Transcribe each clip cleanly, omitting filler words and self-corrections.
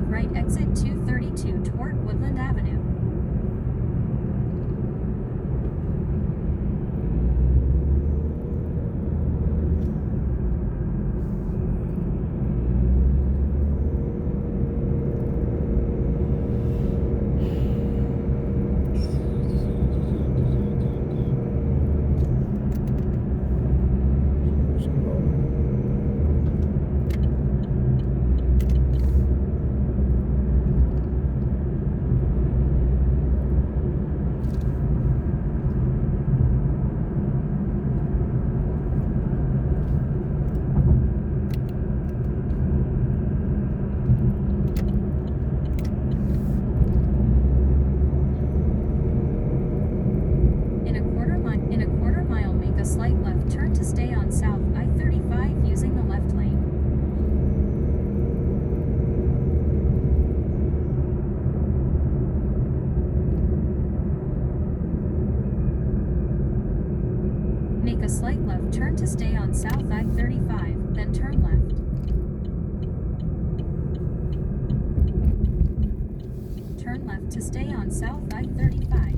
right exit 232 toward Woodland Avenue. In a quarter mile, make a slight left turn to stay on South I-35 using the left lane. Make a slight left turn to stay on South I-35, then turn left. Turn left to stay on South I-35.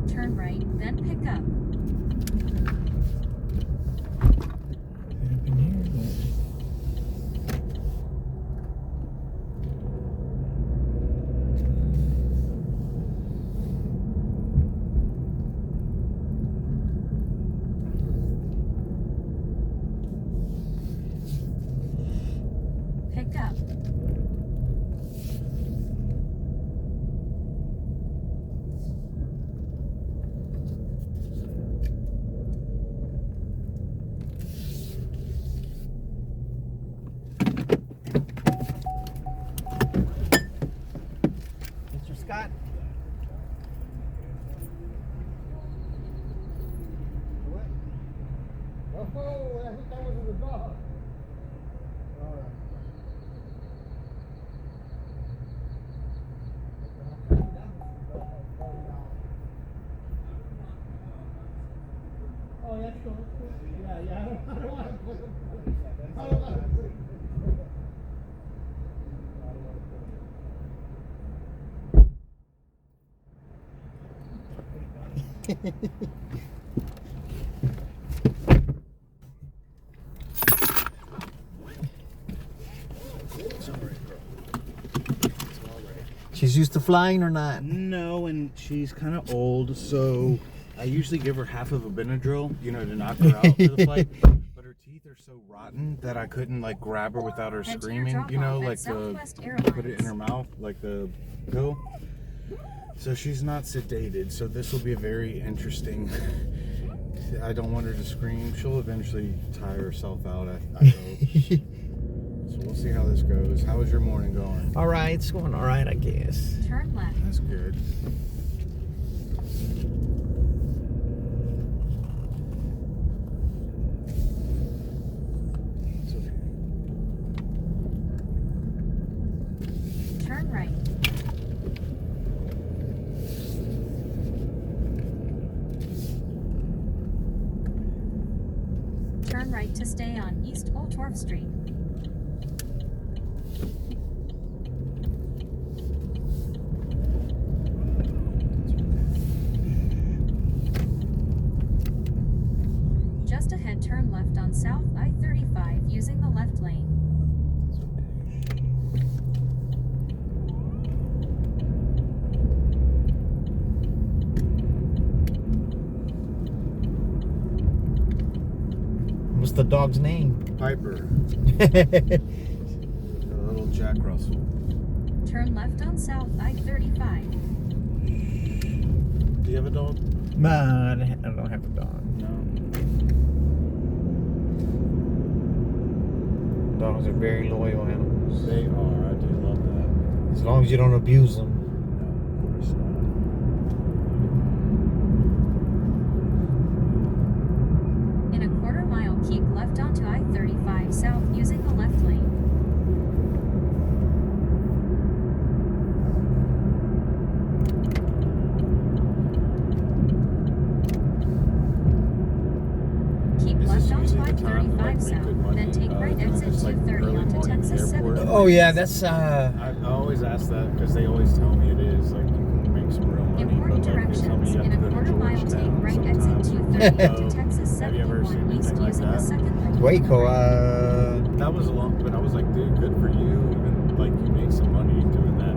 Turn right, then pick up. Pick up. Mr. Scott? What? Oh, I think that was the dog. All right. Oh, that's cool. Yeah, yeah. I don't want to put him. I don't want to put him. She's used to flying or not? No, and she's kind of old, so I usually give her half of a Benadryl, you know, to knock her out for the flight. But her teeth are so rotten that I couldn't like grab her without her Head to your screaming, you know, drop-off at like Southwest put Airlines. it in her mouth, like the pill. So she's not sedated. So this will be a very interesting. I don't want her to scream. She'll eventually tire herself out, I hope. So we'll see how this goes. How is your morning going? All right, it's going all right, I guess. Turn left. That's good. Turn right. Turn right to stay on East Old Torf Street. Just ahead, turn left on South I-35 using the left lane. What's the dog's name? Piper. A little Jack Russell. Turn left on South I-35. Do you have a dog? Nah, I don't have a dog. No. Dogs are very loyal animals. They are. I do love that. As long as you don't abuse them. No, of course not. In a quarter mile, keep left onto I-35 South drive make south, good money. then take right exit Just like 230 early onto morning Texas airport. 71. Oh yeah, that's I always ask that because they always tell me it is like you can make some real money, Important but like they tell me directions. you have In to a go to quarter mile, take Georgetown right exit sometimes. 230 Oh. onto Texas Have you ever seen 71 east anything like using the that? second lane. Waco. That was a long, but I was like, dude, good for you. Even like you made some money doing that.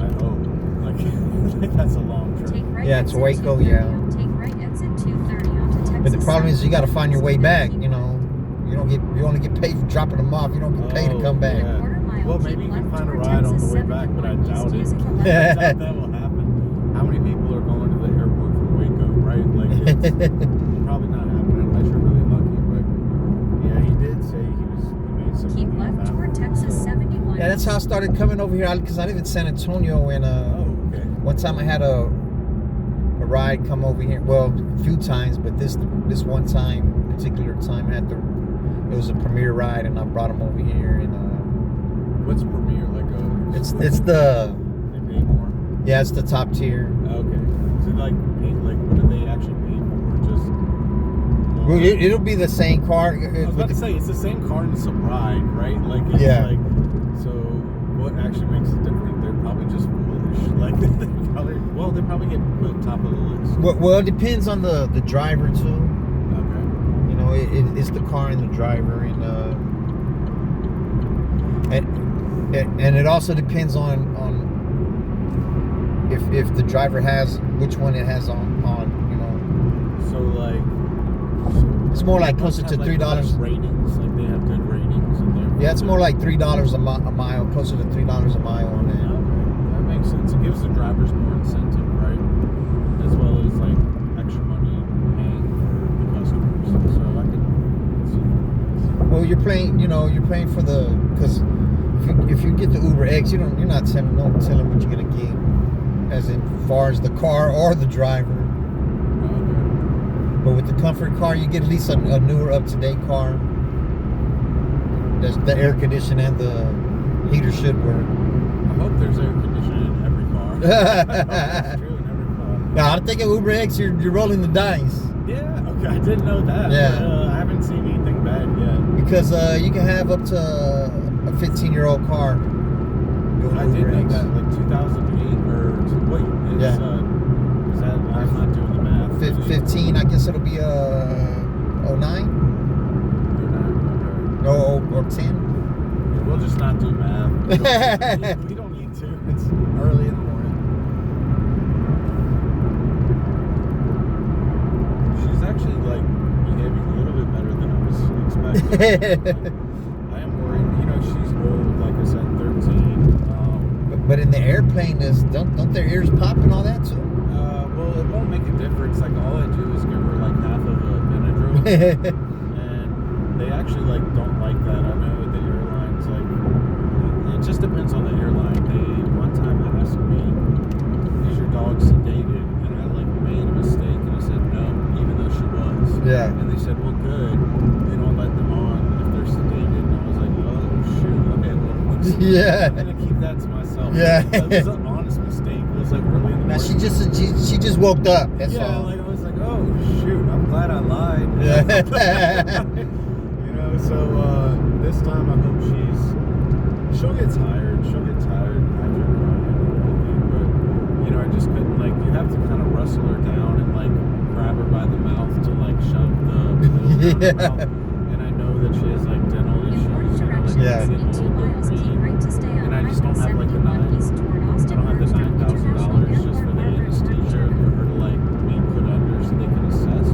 I hope. Like that's a long trip. Take right Yeah, it's exit Waco, 230 yeah. on- Take right exit 230 onto Texas. But the problem is you got to find your way 71 back. keep You know, you only get paid for dropping them off. You don't get paid to come back. Yeah. Quarter mile, Well, keep maybe you can left find a toward ride on the Texas way back, but I 71 doubt east it. using the I left. doubt that will happen. How many people are going to the airport from Waco, right? Like, it's probably not happening unless you're really lucky. But yeah, he did say he made some Keep money on left that toward one, Texas so- 71 Yeah, that's how I started coming over here because I live in San Antonio, and Oh, okay. one time I had a ride come over here. Well, a few times, but this one particular time, it was a premiere ride, and I brought him over here, and What's Premier? Like a. it's the They pay more. yeah, it's the top tier. Okay. So like, what do they actually pay for? Just. Well, it'll be the same car. I was about to say it's the same car and it's a ride, right? Like it's Yeah. like so what actually makes it different? They're probably just foolish. Like they probably get put top of the list. Well, it depends on the driver too. Okay. You know, it's the car and the driver, and it also depends on if the driver has which one it has on. You know, So like it's more like they must closer to have, like, the best $3. ratings. Like they have good ratings in there. Yeah, it's more like $3 a mile, closer to $3 a mile on that. Okay. That makes sense. It gives the drivers more incentive, right? As well as like extra money paying for the customers. So I can see. Well, you're paying for the, because if you get the Uber X, you're not telling what you're gonna get, as in far as the car or the driver. Okay. But with the comfort car, you get at least a newer, up-to-date car. The air conditioning and the heater should work. I hope there's air conditioning in every car. I hope that's true in every car. Now, I think at Uber X, you're rolling the dice. Yeah, okay, I didn't know that. Yeah. But, I haven't seen anything bad yet. Because you can have up to a 15-year-old car doing I did Uber know X. that, like 2008 wait, Yeah. Is that, I'm not doing the math. 15, I guess it'll be 09? No, or 10. We'll just not do math. We don't need to. It's early in the morning. She's actually like behaving a little bit better than I was expecting. I am worried. You know, she's old, like I said, 13. But in the airplane, don't their ears pop and all that too? Well, it won't make a difference. Like all I do is give her like half of a Benadryl. And they actually like don't like that. I know the airlines like it just depends on the airline. They one time asked me, "Is your dog sedated?" And I like made a mistake and I said no, even though she was. Yeah. And they said, "Well, good. They don't let them on if they're sedated." And I was like, "Oh shoot. Okay, well, Yeah. I'm gonna keep that to myself." Yeah. That was an honest mistake. It was like early in the Now morning. she just woke up. That's Yeah, all. like I was like, oh shoot, I'm glad I lied. Yeah. You know, so this time I hope she'll get tired. She'll get tired after crying and everything. But you know, I just couldn't like you have to kind of wrestle her down and like grab her by the mouth to like shove the pill down her mouth. And I know that she has like dental issues. Important You know, like directions. Yeah. it's In getting 2 a little miles, bit keep green. right to stay on And I just don't have like the 71 east toward I Austin don't have the Bergstrom International $9,000 just for the Airport, anesthesia for her to like be put under so they can assess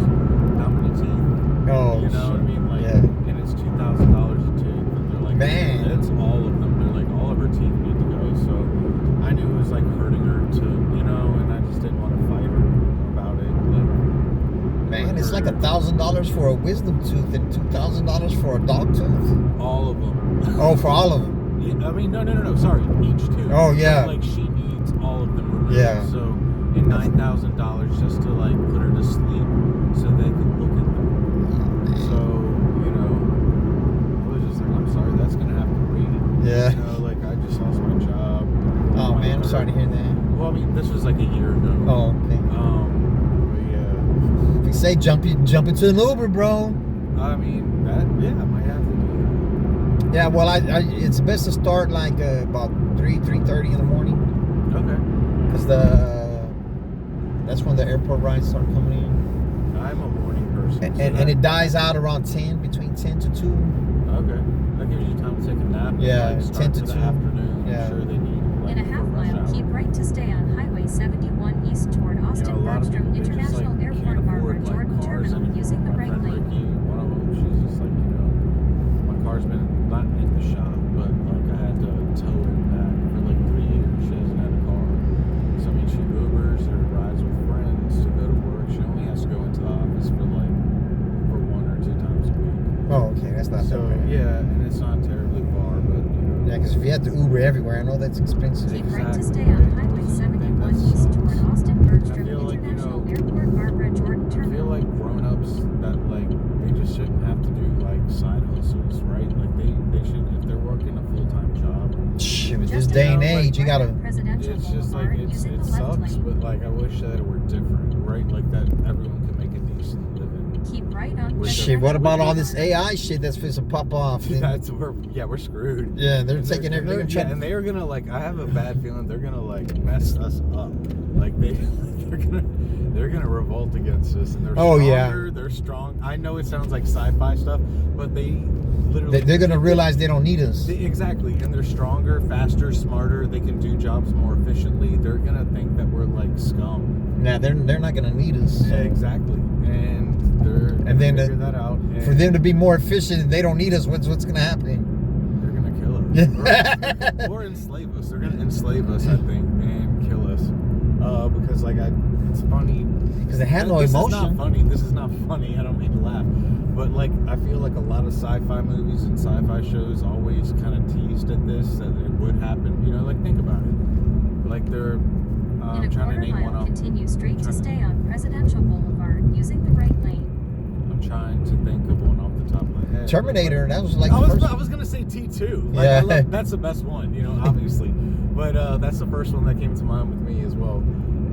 how many teeth. Oh, You know what I mean? Like, yeah. and it's $2,000 a tooth, and they're like, Man. it's all of them. They're like, all of her teeth need to go. So I knew it was like hurting her to, you know, and I just didn't want to fight her about it. Like, Man, it's like $1,000 for a wisdom tooth and $2,000 for a dog tooth. all of them. Oh, for all of them. Yeah, I mean, no. Sorry, each tooth. Oh, yeah. Like she needs all of them removed. Yeah. So, and $9,000 just to like put her to sleep so they can look at them. So, you know, I was just like, I'm sorry, that's gonna have to wait. Yeah. You know, like I just lost my job. Oh man, I'm sorry to hear that. Well, I mean, this was like a year ago. Oh, okay. But yeah. If you say jump into an Uber, bro. I mean, I might have to do Yeah, well, it's best to start like about 3:30 in the morning, that. Okay. because that's when the airport rides start coming in, I'm a morning person. and it dies out around 10, between 10 to 2. Okay. That gives you time to take a nap. Yeah, and, like, 10 start to for the 2. afternoon. Yeah. I'm sure they need like In a half rush mile, hour. keep right to stay on Highway 71 east toward Austin a lot of Bergstrom people, they just, International like, Airport can't Barbara afford, like, Jordan cars Terminal anymore. using the My right friend lane. Ricky, one of them, she's just like, my car's been not in the shop, but like I had to tow it back for like 3 years. She hasn't had a car. So I mean, she Ubers or rides with friends to go to work. She only has to go into the office for 1 or 2 times a week. Oh, okay, that's not So that bad. yeah, and it's not terribly far, but Yeah, because if you have to Uber everywhere, I know that's expensive. Keep right to Exactly. stay on Highway I 71 think that east sucks. toward Austin Bergstrom I feel like, International Airport Barbara Jordan I feel Terminal. like grown-ups that they just shouldn't have to do side hustles, right? Like they should, if they're working a full-time job. Shit, with this Just day and around, like, age, you gotta. Presidential It's just Boulevard it using the left sucks, lane. but I wish that it were different, right? Like that everyone can make a decent living. Keep right on With Shit, what about all this Presidential AI shit that's supposed to pop off? That's we're screwed. Yeah, they're And taking they're- everything. Yeah, and they are gonna I have a bad feeling they're gonna mess us up. Like they're gonna revolt against us, and they're Oh, stronger. yeah. They're strong. I know it sounds like sci-fi stuff, but they literally They're gonna realize they don't need us. exactly, and they're stronger, faster, smarter. They can do jobs more efficiently. They're gonna think that we're like scum. Nah, they're not gonna need us. So. Yeah, exactly, and they're And then figure that out. And For them to be more efficient, they don't need us. What's gonna happen? they're gonna kill us or enslave us. They're gonna enslave us, I think, and kill us. Because it's funny. Because they have no This emotion. is not funny. This is not funny. I don't mean to laugh, but I feel like a lot of sci-fi movies and sci-fi shows always kind of teased at this that it would happen. Think about it. They're In I'm a trying to quarter name one mile, off. continue straight to stay on Presidential Boulevard using the right lane. I'm trying to think of one off the top of my head. Terminator. That was I the first. was gonna say T2. Yeah. That's the best one, obviously. But that's the first one that came to mind with me as well.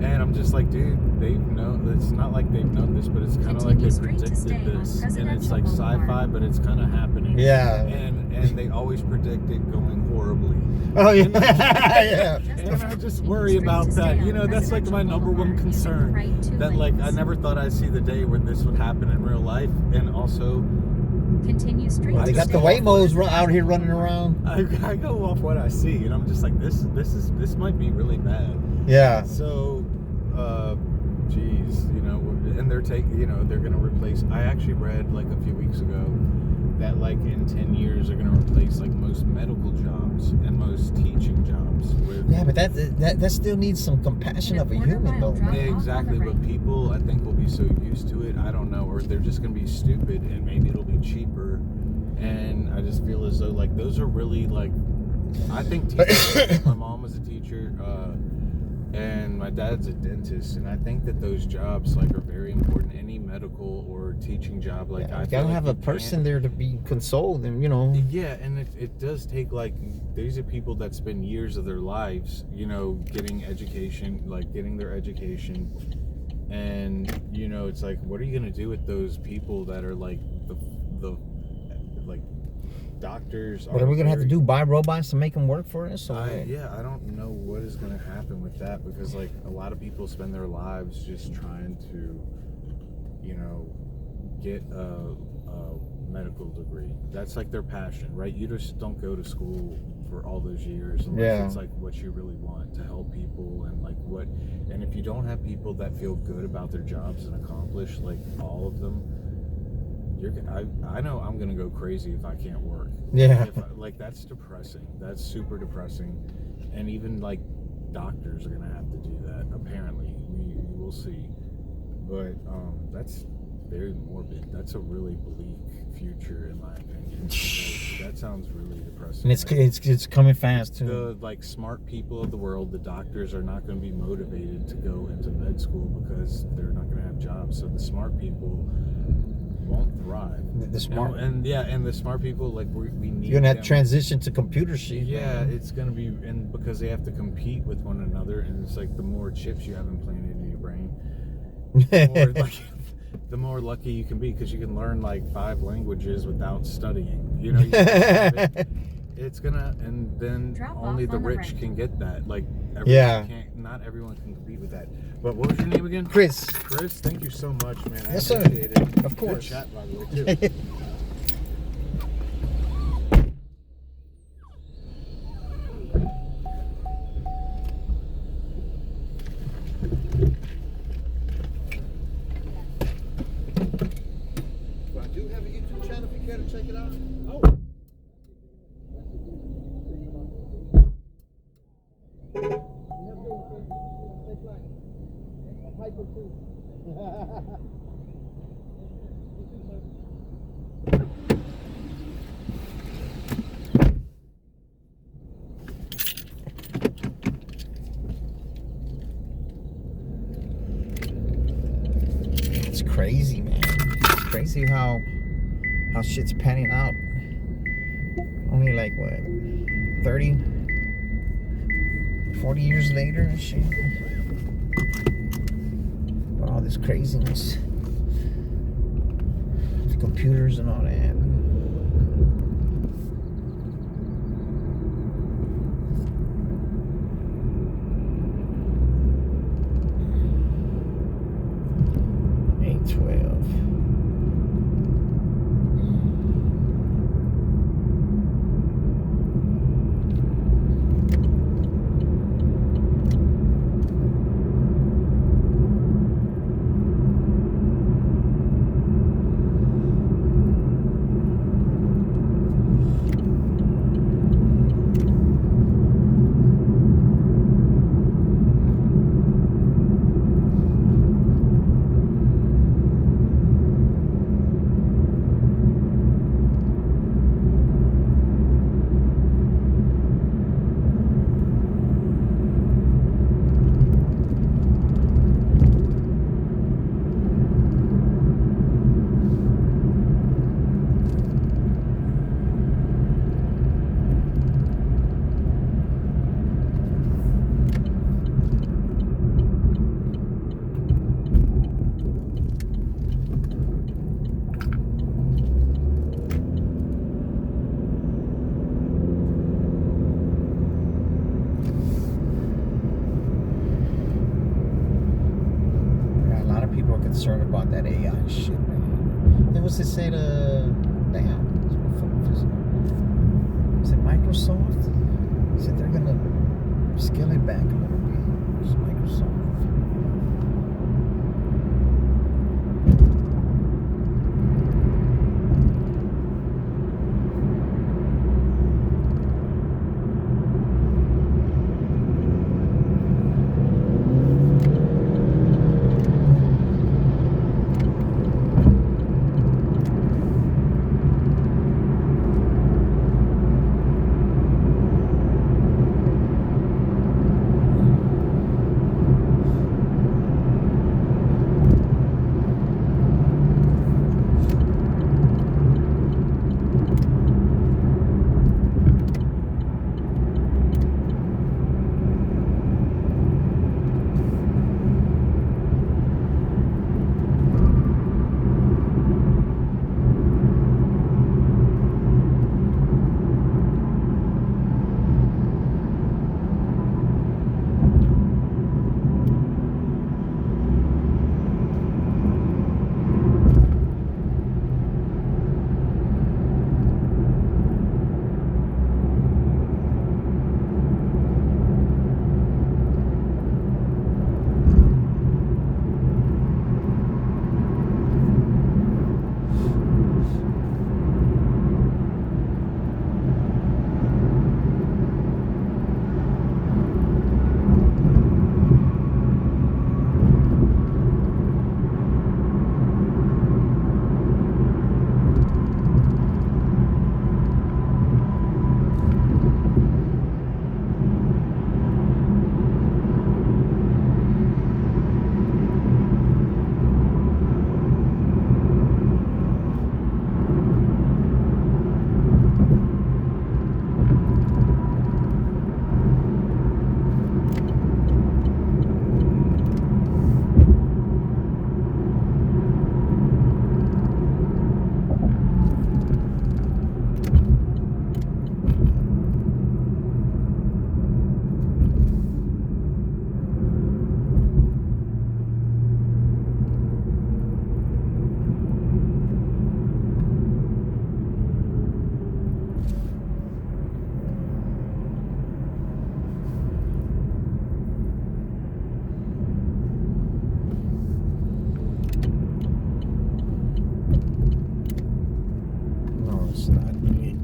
And I'm just like, dude, they've known. It's not like they've known this, but it's kind of like they Continue straight to predicted stay on this, and it's Presidential like sci-fi, Boulevard. but it's kind of happening. Yeah. And they always predict it going horribly. Oh yeah. And yeah. And I just worry about that. That's my number one concern. That I never thought I'd see the day where this would happen in real life, and also. Continue straight Well, to they got stay the on Waymos out here running around. I go off what I see, and I'm just like, this might be really bad. Yeah. So, geez, and they're they're gonna replace. I actually read a few weeks ago that in 10 years they're gonna replace most medical jobs and most teaching jobs with. Yeah, but that still needs some compassion In a of a quarter human, mile though. drive. Man. Yeah, exactly, but people I think will be so used to it. I don't know, or they're just gonna be stupid, and maybe it'll be cheaper. And I just feel as though those are really I think teachers. My mom was a teacher, and my dad's a dentist, and I think that those jobs are very important. Any medical or teaching job, Yeah, I you feel gotta have you a person can't- there to be consoled, and Yeah, and it does take these are people that spend years of their lives, getting education, getting their education, and it's what are you gonna do with those people that are the doctors? What are we gonna have to do? Buy robots to make them work for us? Or I don't know what is going to happen with that, because a lot of people spend their lives just trying to get a medical degree. That's their passion, right? You just don't go to school for all those years unless it's what you really want to help people, and if you don't have people that feel good about their jobs and accomplish all of them, I know I'm gonna go crazy if I can't work. Yeah. That's depressing. That's super depressing, and even doctors are gonna have to do that. Apparently, we will see. But that's very morbid. That's a really bleak future, in my opinion. That sounds really depressing. and it's coming fast too. The smart people of the world, the doctors, are not going to be motivated to go into med school because they're not going to have jobs. So the smart people won't thrive. The smart. and the smart people we need. You're gonna have them. to transition to computer shit. Yeah, man. it's gonna be, and because they have to compete with one another, and it's the more chips you have implanted in your brain, or the more lucky you can be, because you can learn like 5 languages without studying. You know, you just have it. It's gonna, and then Drop only off the on the rich right. can get that. Like, Yeah. not everyone can compete with that. But what was your name again? Chris. Chris, thank you so much, man. I Yes, sir. appreciate it. Of course. Good chat, by the way, too. I do have a YouTube channel if you care to check it out. Oh. It's crazy, man. It's crazy how shit's panning out. Only like what, 30, 40 years later and shit. But all this craziness. The computers and all that. Concerned about that AI shit, man. Then what's it say to damn? Is it Microsoft? Said they're gonna scale it back a little bit. It's Microsoft.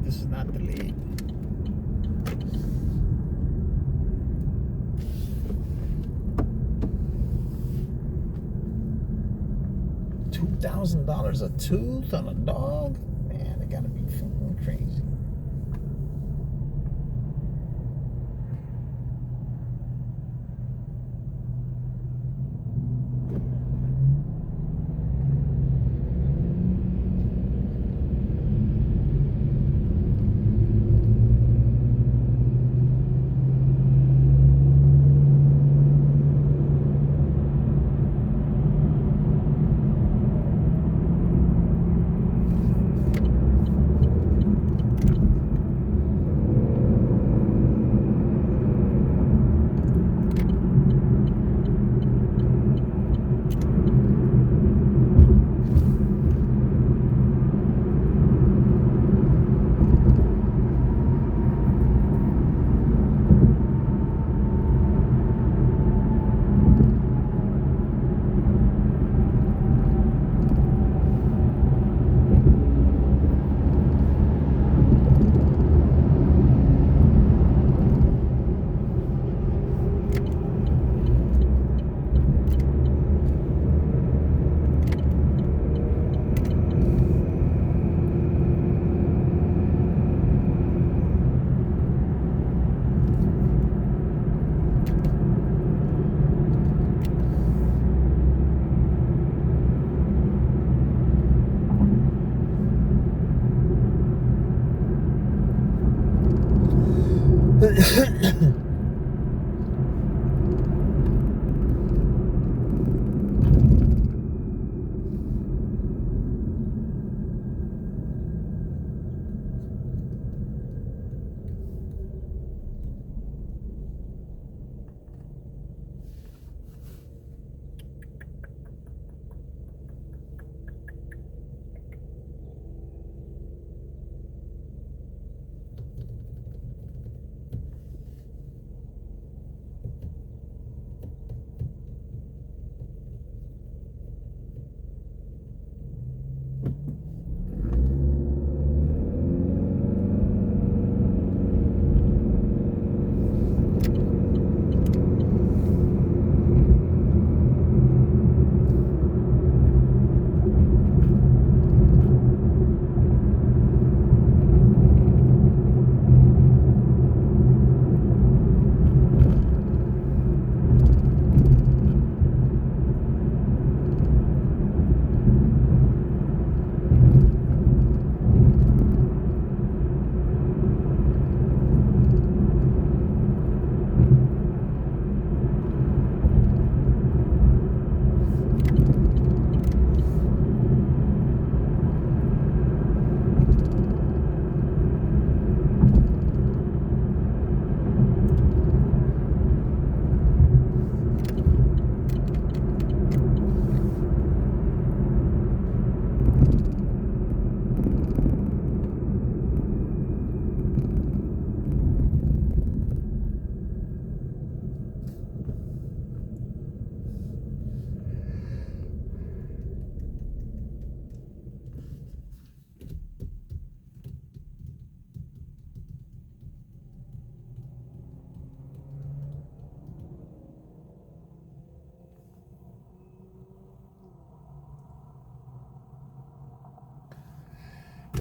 This is not the lead. $2,000 a tooth on a dog? Man, they gotta be fucking crazy.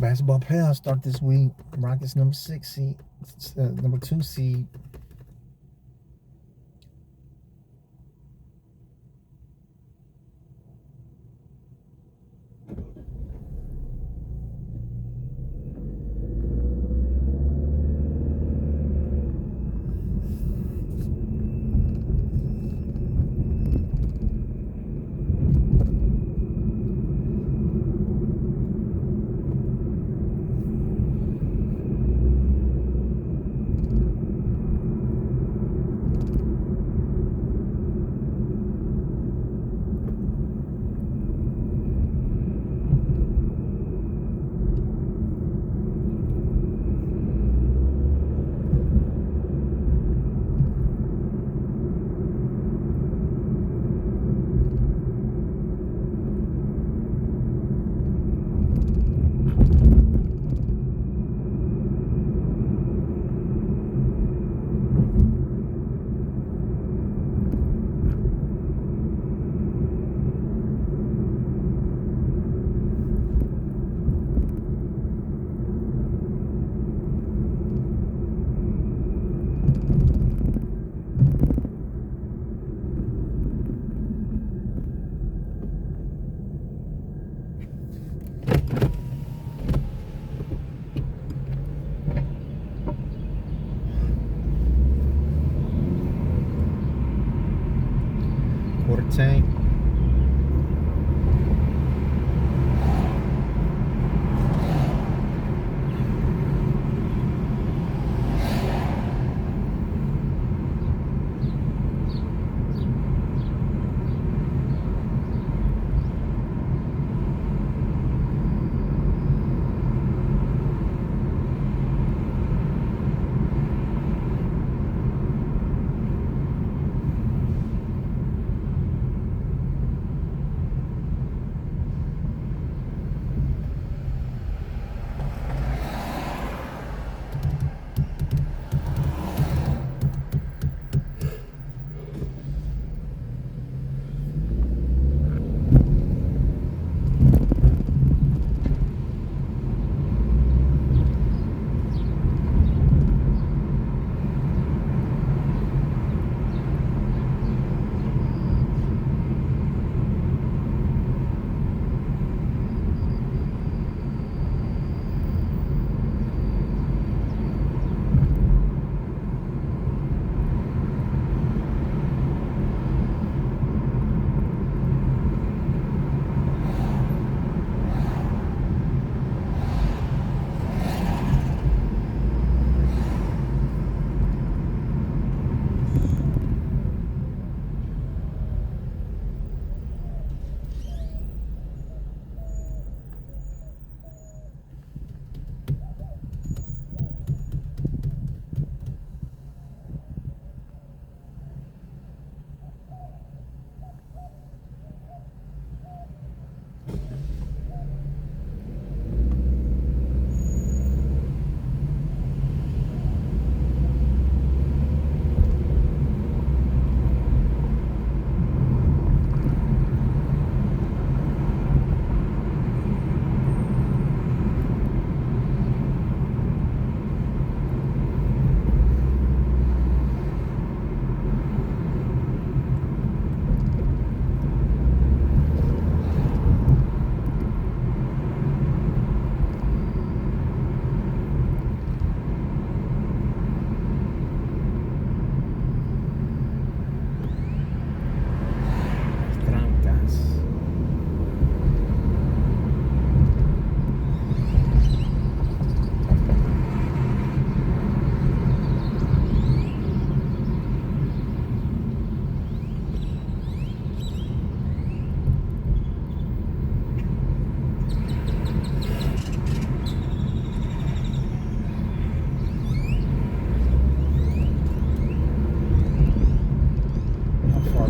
Basketball playoffs start this week. Rockets number 6 seed, number 2 seed. tank.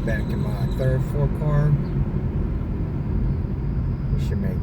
Back in my third four car. We should make it.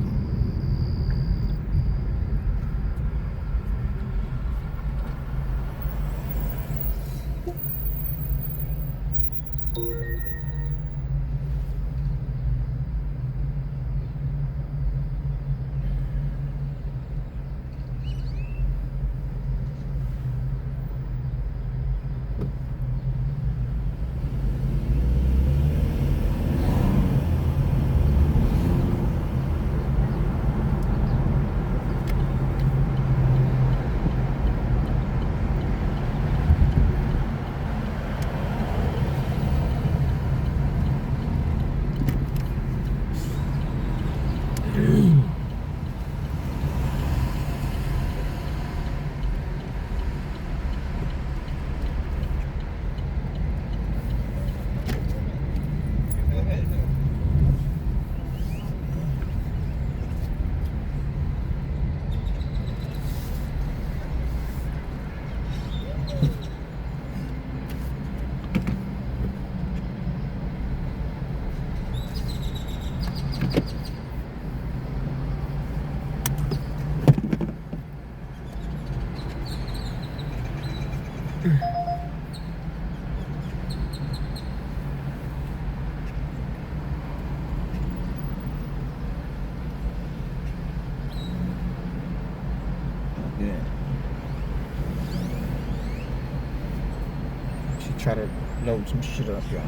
Try to load some shit up, y'all.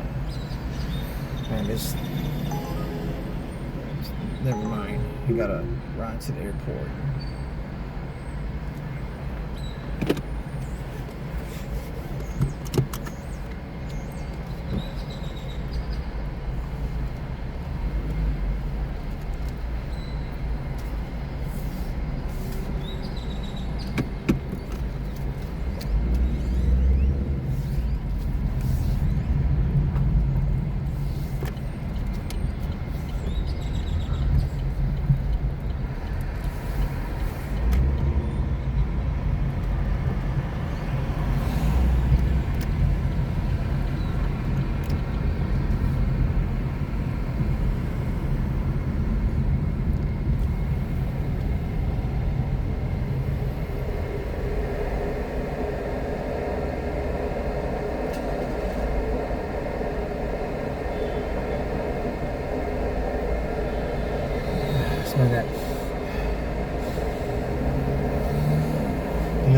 And this, never mind. You gotta ride to the airport.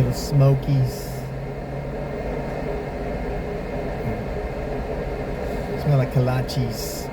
Little Smokies. Smell like kolaches.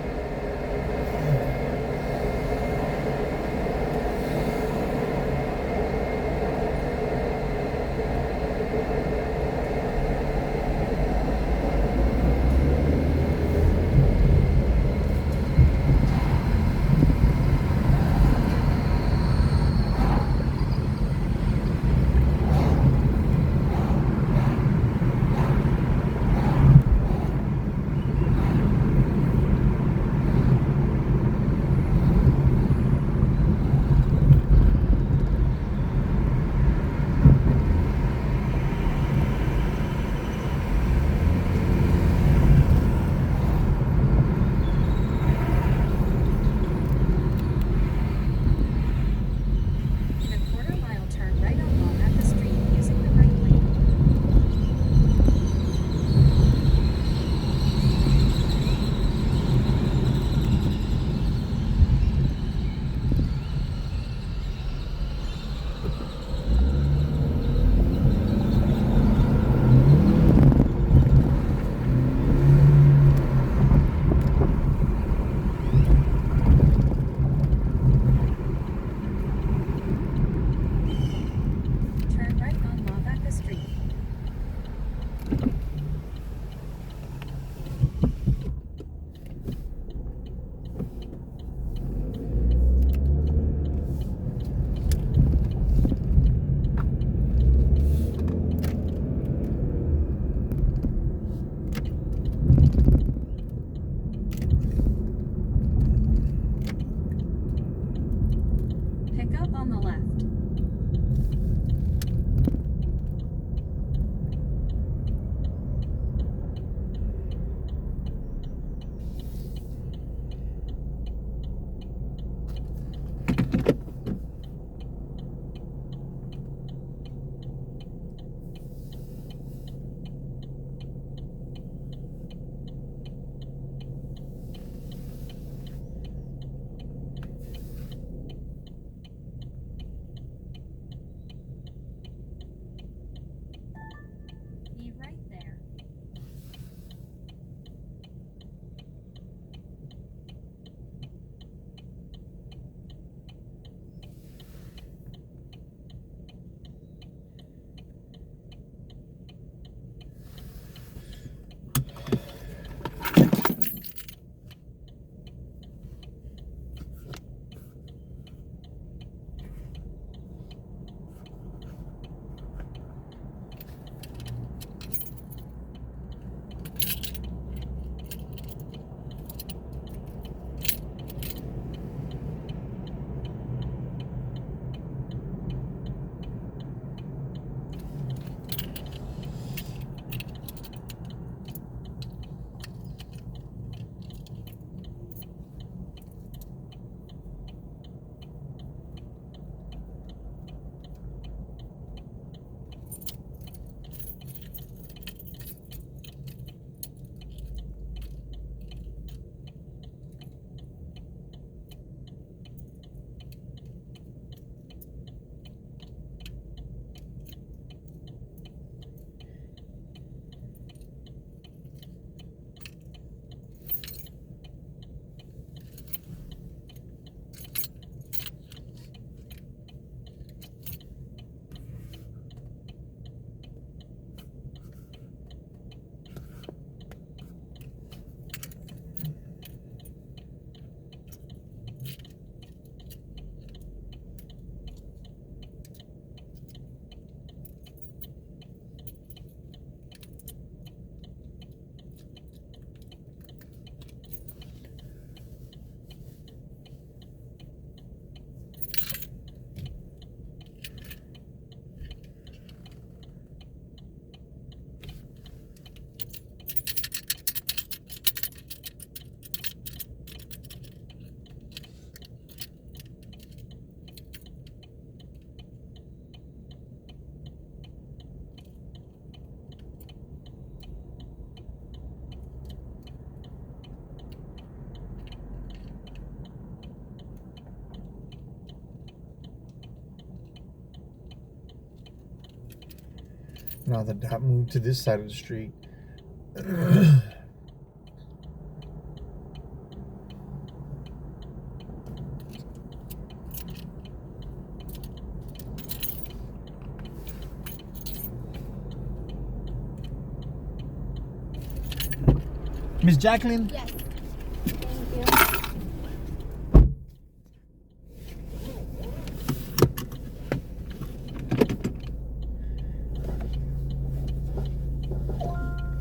Now the dot moved to this side of the street. Miss Jacqueline? Yes. Thank you.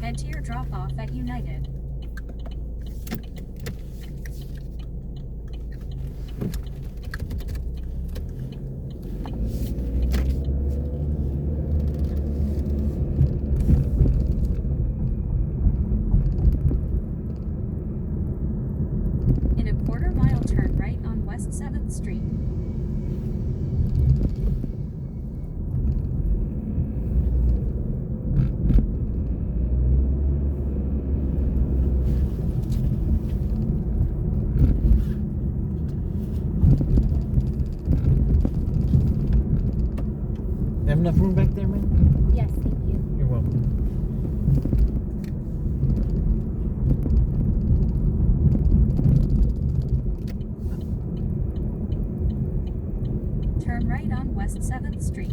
Head to your drop-off at United. In a quarter-mile, turn right on West 7th Street. Have enough room back there, man? Yes, thank you. You're welcome. Turn right on West 7th Street.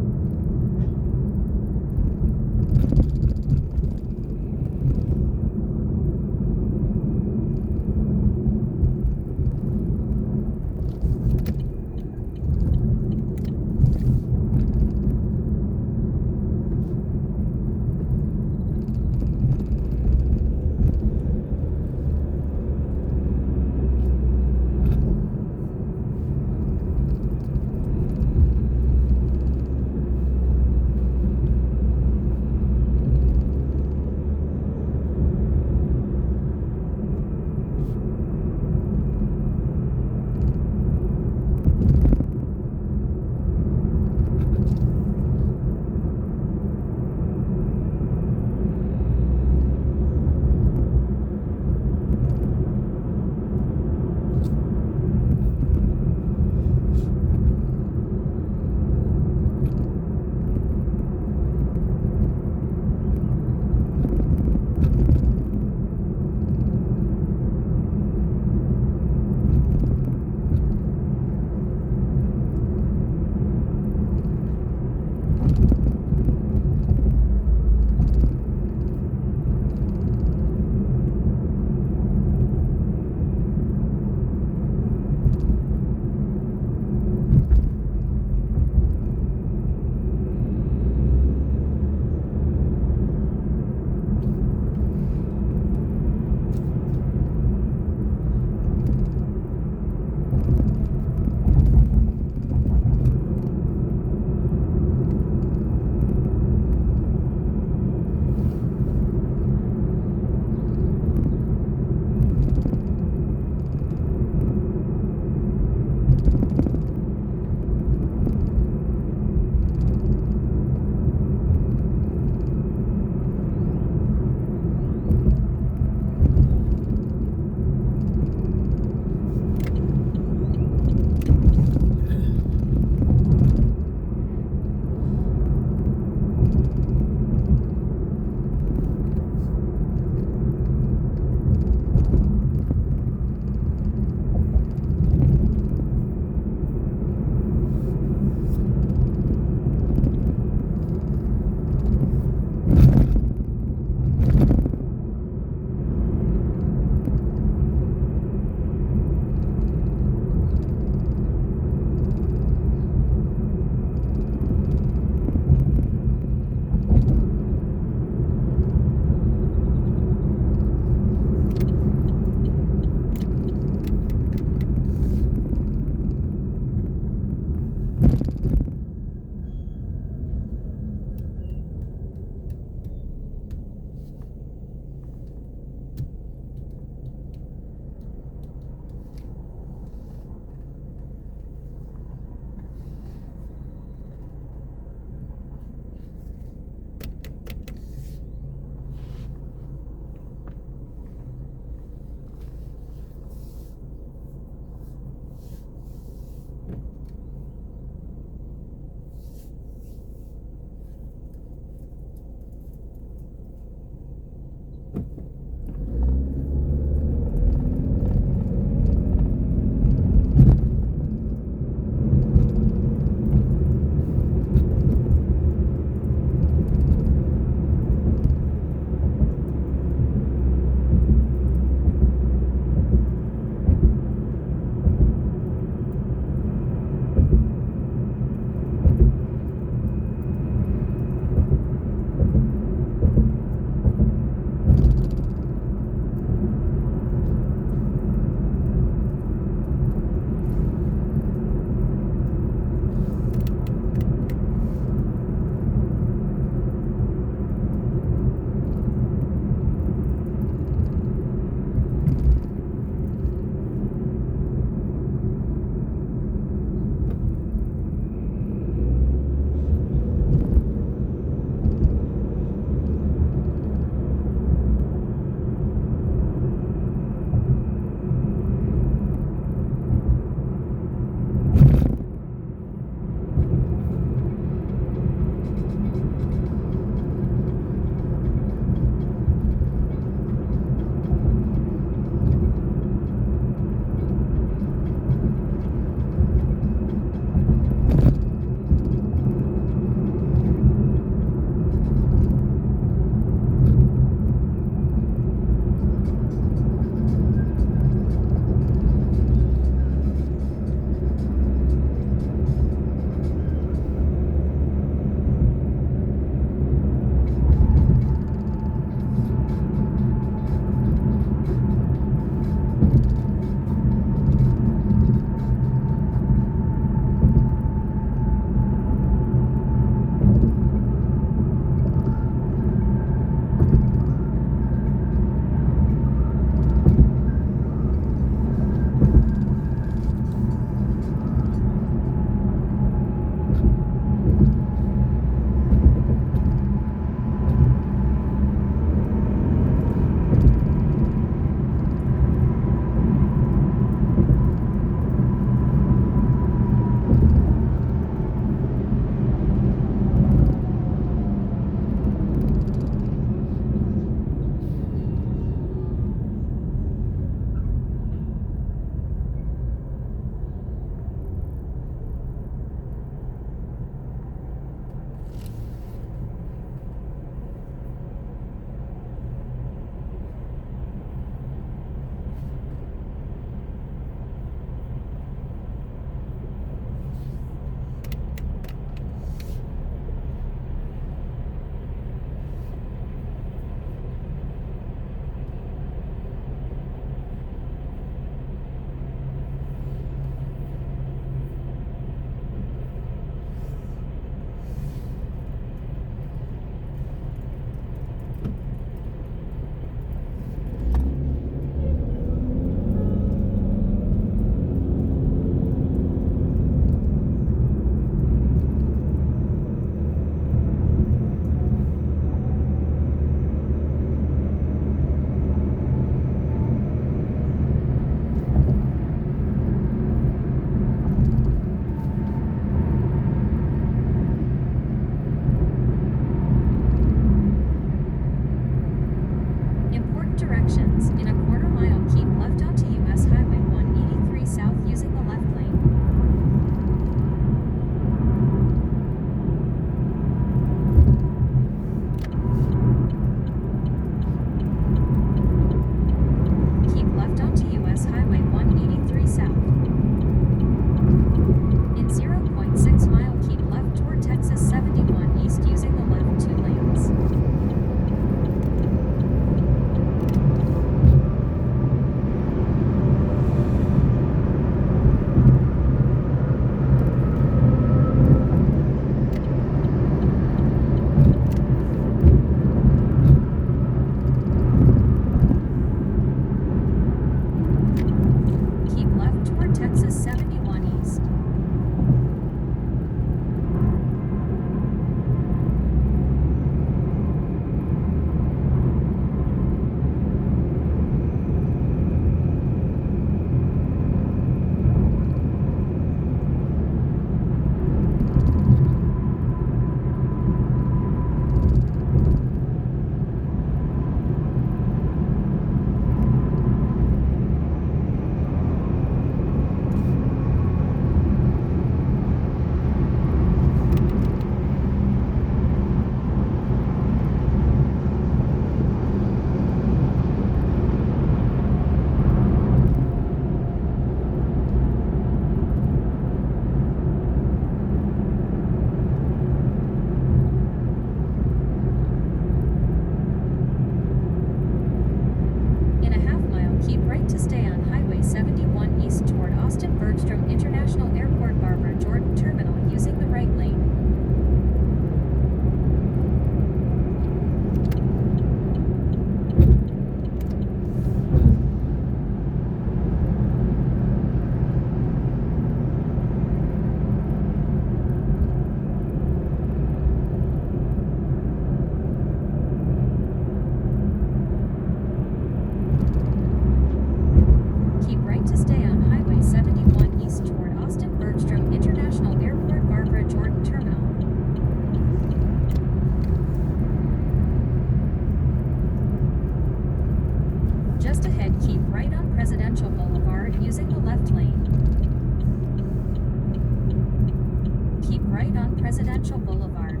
Presidential Boulevard.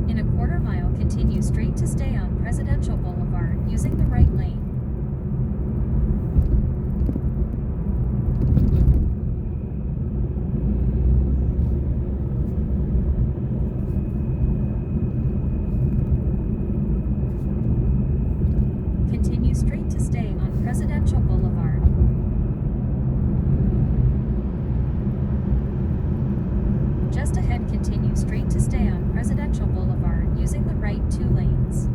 In a quarter mile, continue straight to stay on Presidential Boulevard using the right lane. Continue straight to stay on Presidential Boulevard. Just ahead, continue straight to stay on Presidential Boulevard using the right 2 lanes.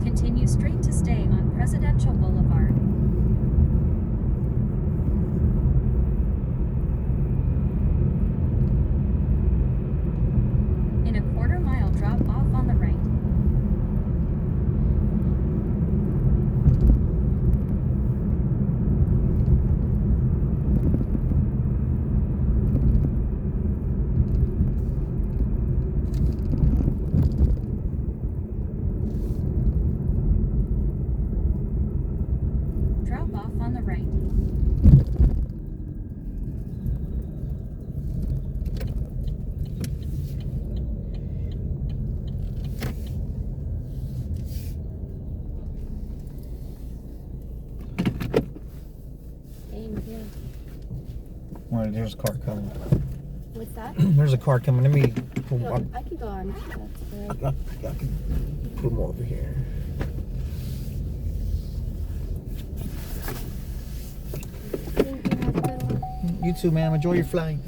Continue straight to stay on Presidential Boulevard. In a quarter mile, drop off on the right. Drop off on the right. Thank you. Well, there's a car coming. What's that? There's a car coming. Let me pull No, up. I can go on. That's I good. can put them over here. Thank you. Have a good one. You too, ma'am. Enjoy your flight.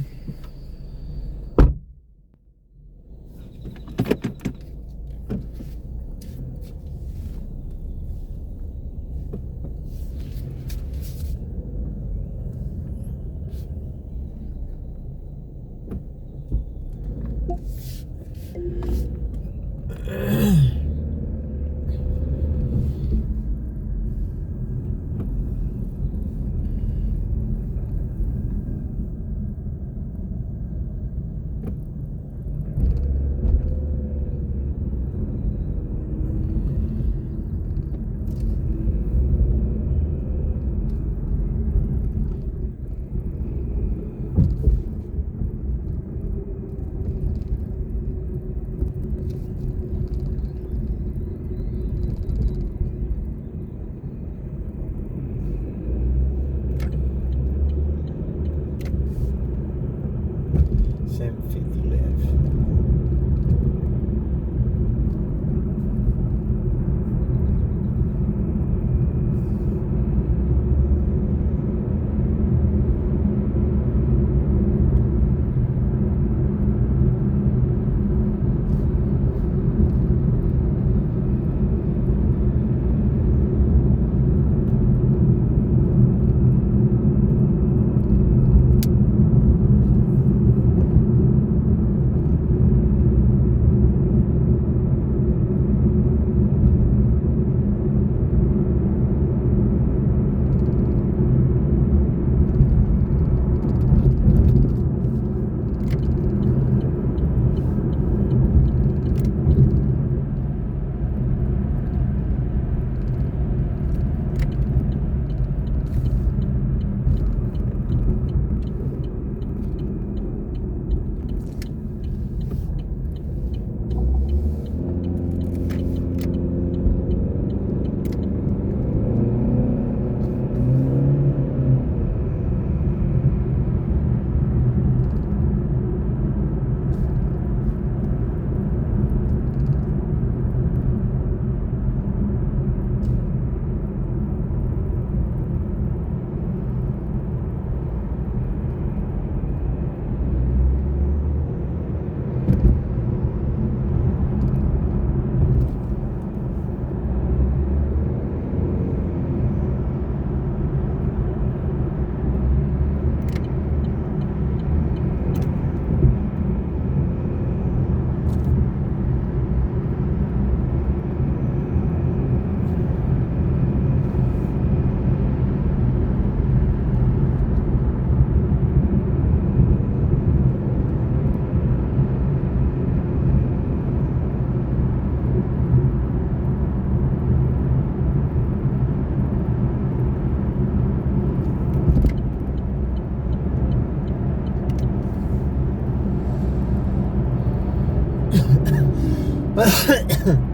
Man,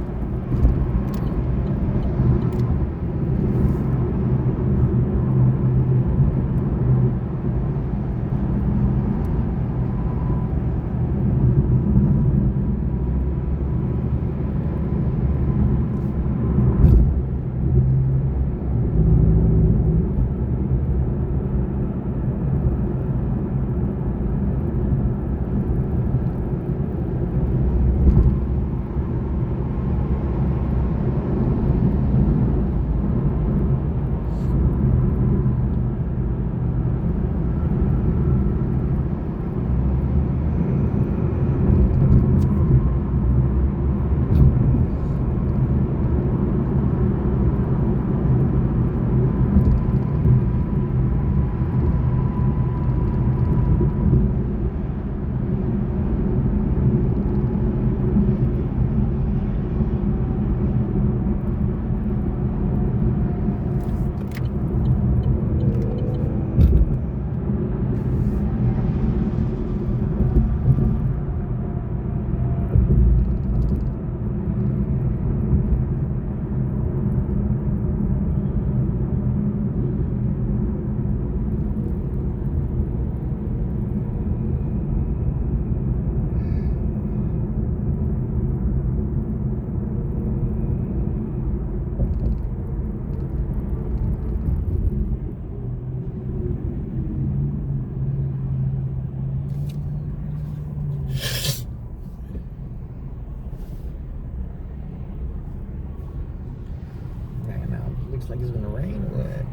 now it looks like it's gonna rain. What?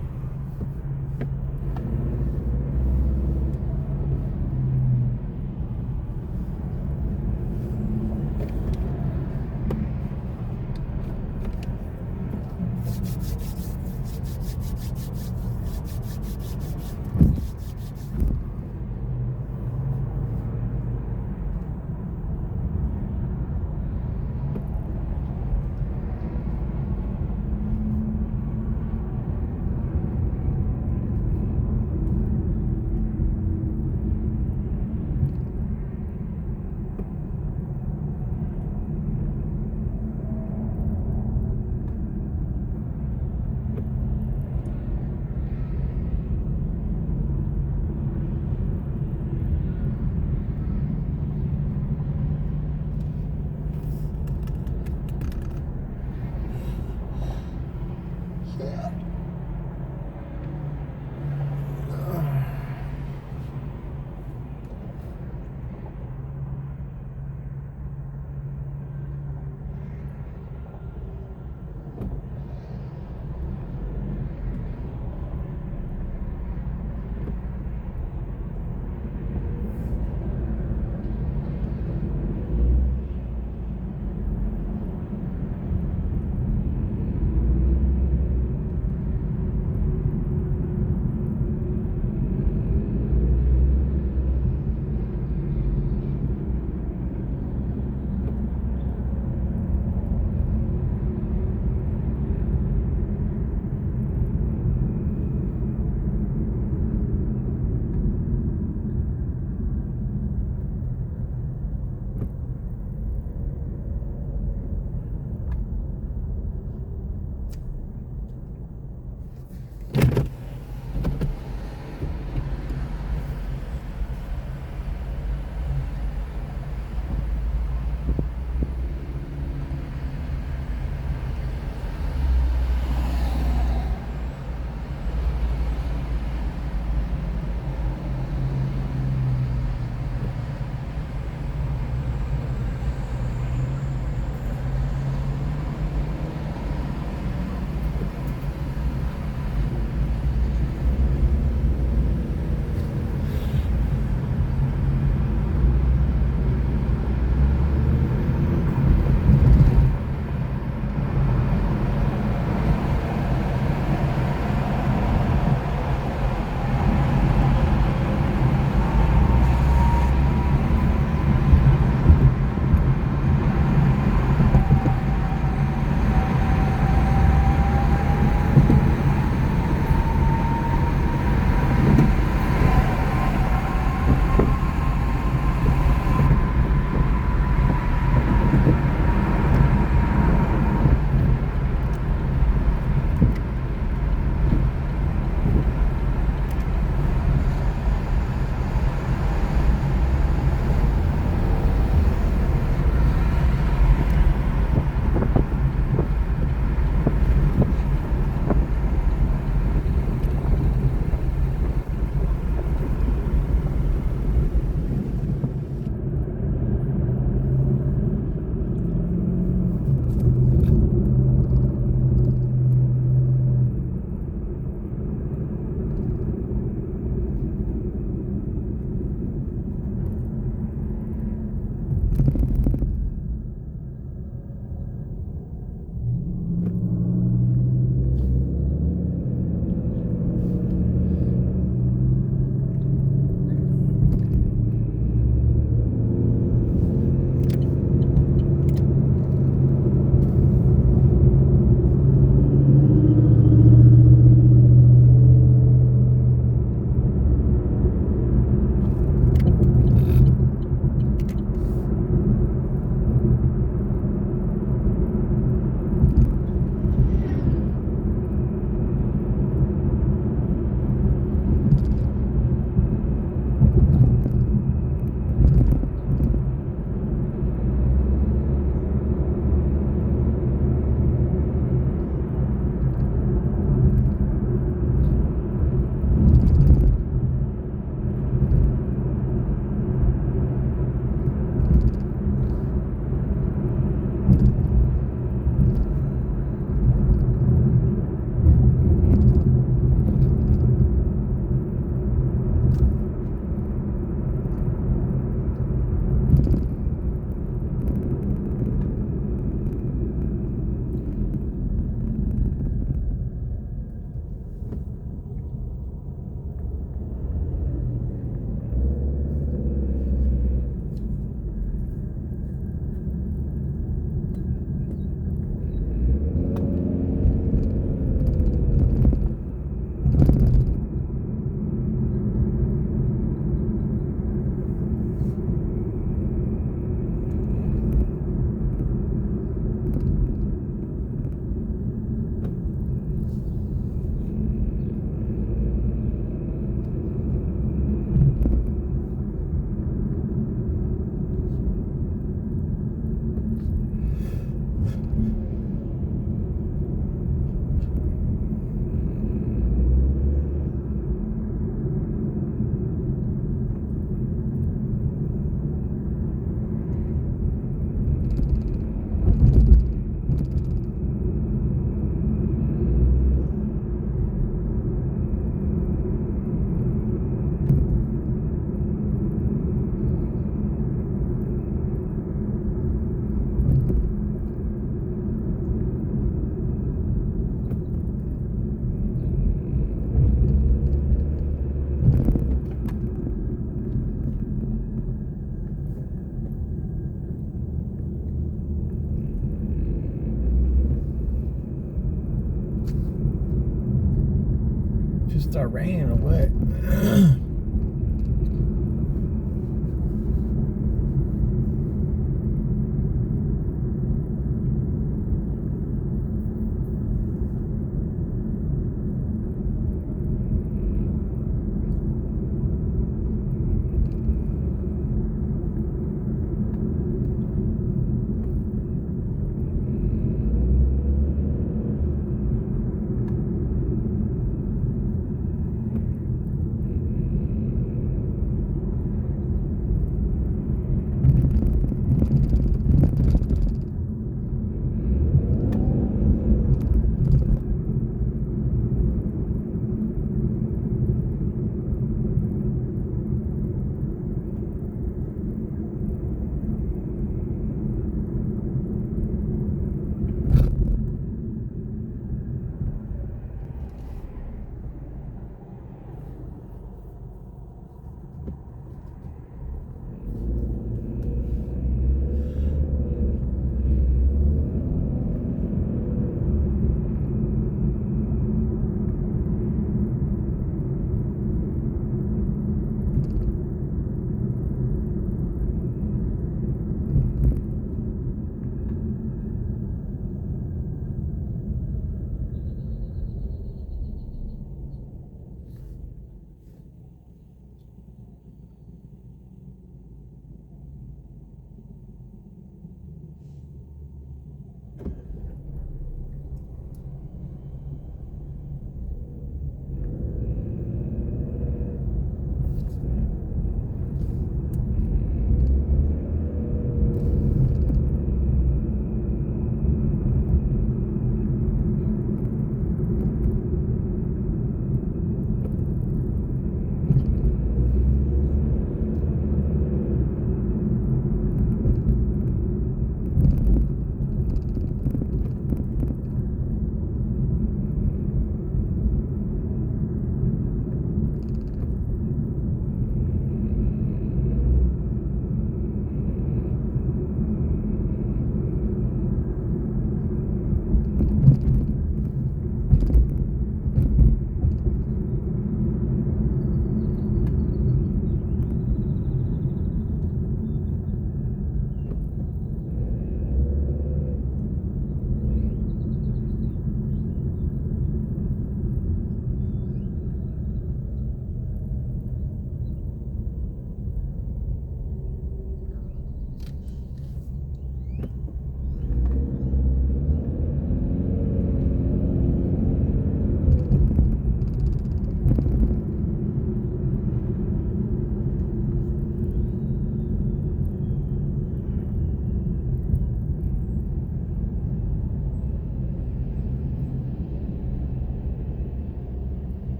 start raining or what?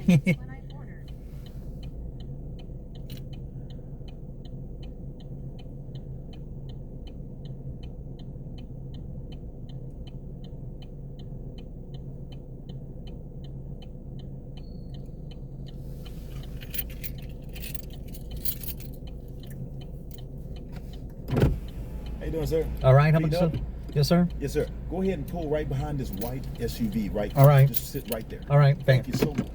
when I ordered. How you doing, sir? All right, how about Beat up? yourself? Yes, sir. Yes, sir. Go ahead and pull right behind this white SUV, right? All right. Just sit right there. All right, Thank thanks. you so much.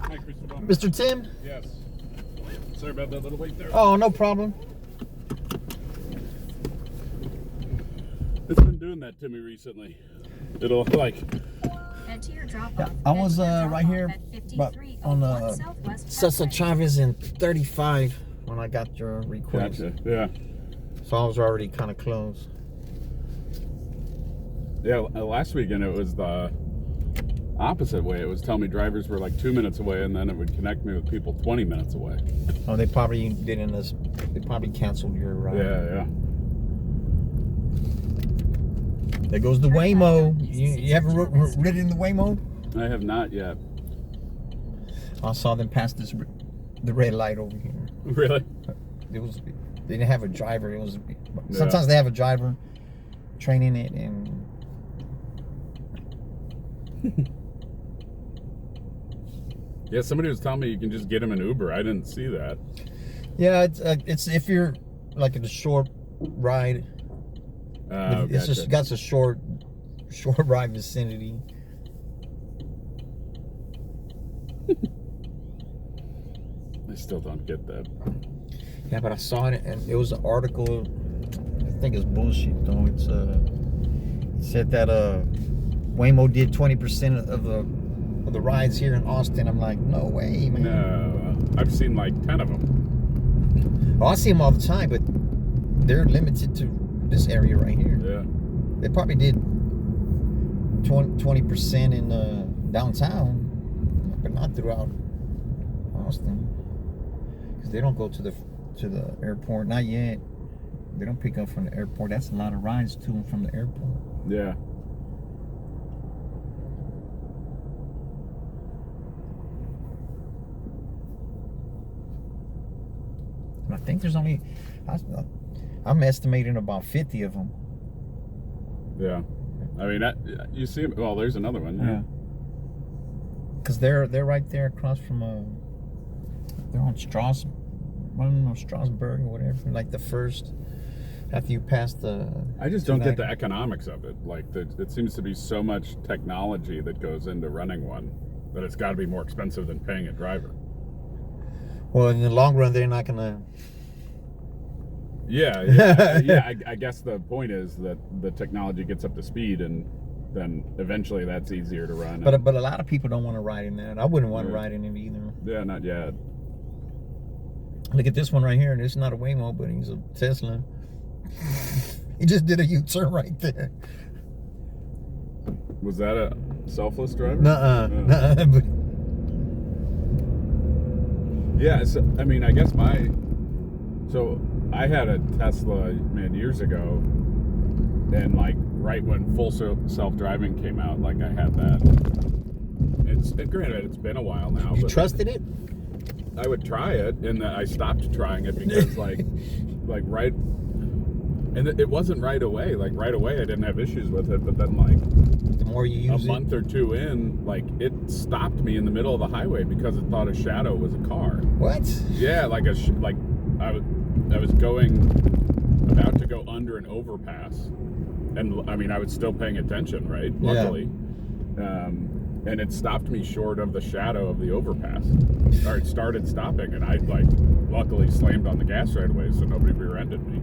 Hi, Christopher. Mr. Tim? Yes. Sorry about that little wait there. Oh, no problem. It's been doing that to me recently. It'll like, Head to your drop Yeah, off. I was right here about on Cesar Chavez in 35 when I got your request. gotcha. Yeah. So I was already kind of close. Yeah, last weekend it was the opposite way. It was telling me drivers were like 2 minutes away, and then it would connect me with people 20 minutes away. Oh, they probably didn't. They probably canceled your ride. Yeah. There goes the Waymo. You ever ridden in the Waymo? I have not yet. I saw them pass the red light over here. Really? They didn't have a driver. It was sometimes they have a driver training it, and Yeah, somebody was telling me you can just get them an Uber. I didn't see that. yeah, it's if you're like in a short ride. It's Gotcha. just got a short ride vicinity. I still don't get that. Yeah, but I saw it, and it was an article. I think it's bullshit though. It said that Waymo did 20% of the rides here in Austin. I'm like, no way, man. No, I've seen like 10 of them. Oh, I see them all the time, but they're limited to this area right here. Yeah. They probably did 20% in downtown, but not throughout Austin, because they don't go to the airport. Not yet. They don't pick up from the airport. That's a lot of rides to and from the airport. Yeah. And I think there's only, I'm estimating about 50 of them. Yeah. I mean, you see, well, there's another one. Yeah. Because they're right there across from they're on Strasbourg or whatever. Like the first, after you pass the. I just don't get the economics of it. Like, it seems to be so much technology that goes into running one that it's got to be more expensive than paying a driver. Well, in the long run, they're not gonna. Yeah. I guess the point is that the technology gets up to speed, and then eventually that's easier to run. But a lot of people don't want to ride in that. I wouldn't want to ride in it either. Yeah, not yet. Look at this one right here. And it's not a Waymo, but he's a Tesla. He just did a U-turn right there. Was that a selfless driver? Nuh-uh. Yeah. Nuh-uh. But Yeah, so, I mean, I guess so I had a Tesla, man, years ago, and like right when full self-driving came out, like I had that. Granted, it's been a while now. You but trusted it? I would try it, and I stopped trying it because like right, and it wasn't right away. Like right away, I didn't have issues with it, but then like The more you use a month or two in, like it stopped me in the middle of the highway because it thought a shadow was a car. What? Yeah, like I was about to go under an overpass, and I mean I was still paying attention, right? Luckily, and it stopped me short of the shadow of the overpass. Or it started stopping, and I like luckily slammed on the gas right away, so nobody rear-ended me.